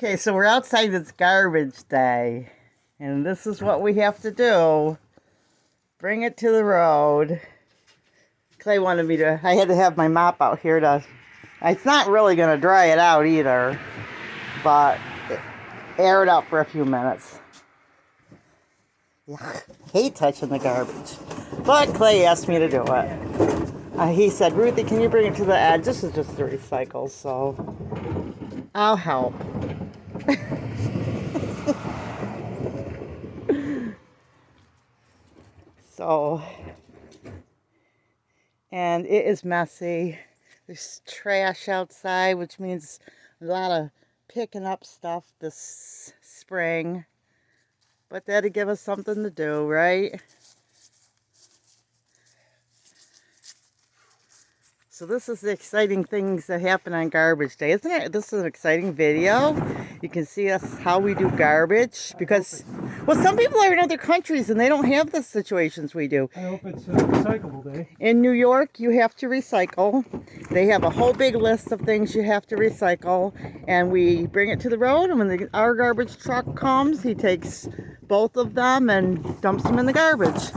Okay, so we're outside this garbage day, and this is what we have to do. Bring it to the road. Clay wanted me to, I had to have my mop out here to, it's not really going to dry it out either, but air it out for a few minutes. Yuck, hate touching the garbage. But Clay asked me to do it. He said, Ruthie, can you bring it to the edge? This is just a recycle, so I'll help. So, and it is messy. There's trash outside, which means a lot of picking up stuff this spring. But that'll give us something to do, right? So this is the exciting things that happen on garbage day. Isn't it? This is an exciting video. You can see us how we do garbage because, well, some people are in other countries and they don't have the situations we do. I hope it's a recyclable day. In New York, you have to recycle. They have a whole big list of things you have to recycle, and we bring it to the road, and when our garbage truck comes, he takes both of them and dumps them in the garbage.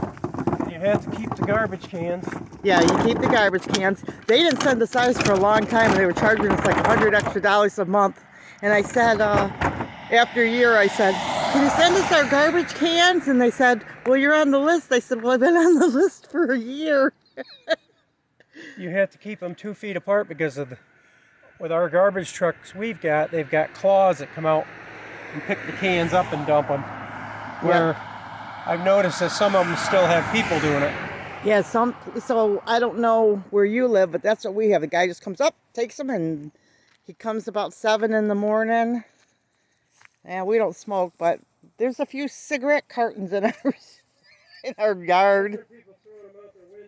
You have to keep the garbage cans. Yeah, you keep the garbage cans. They didn't send us ours for a long time, and they were charging us like $100 extra a month. And I said, after a year, I said, can you send us our garbage cans? And they said, well, you're on the list. I said, well, I've been on the list for a year. You have to keep them 2 feet apart because of with our garbage trucks they've got claws that come out and pick the cans up and dump them. Where I've noticed that some of them still have people doing it. Yeah, so I don't know where you live, but that's what we have. The guy just comes up, takes them, and he comes about 7 in the morning. And we don't smoke, but there's a few cigarette cartons in our yard.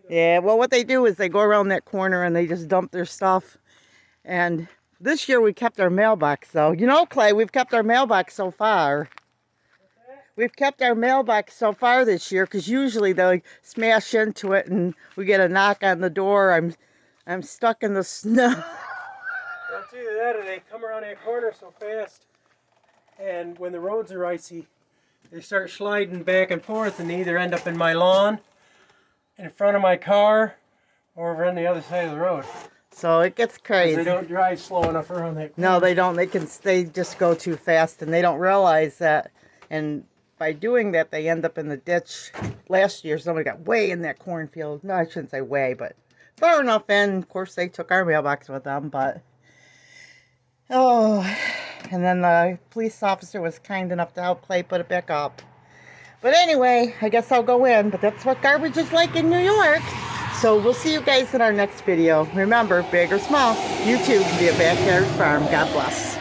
Yeah, well, what they do is they go around that corner and they just dump their stuff. And this year we kept our mailbox, though. You know, Clay, we've kept our mailbox so far. We've kept our mailbox so far this year because usually they smash into it and we get a knock on the door. I'm stuck in the snow. Well, it's either that or they come around that corner so fast, and when the roads are icy, they start sliding back and forth and they either end up in my lawn, in front of my car, or over on the other side of the road. So it gets crazy. They don't drive slow enough around that corner. No, they don't. They just go too fast and they don't realize that. And by doing that, they end up in the ditch. Last year, somebody got way in that cornfield. No, I shouldn't say way, but far enough in. Of course, they took our mailbox with them, but oh, and then the police officer was kind enough to help Clay put it back up. But anyway, I guess I'll go in, but that's what garbage is like in New York. So we'll see you guys in our next video. Remember, big or small, you too can be a backyard farm. God bless.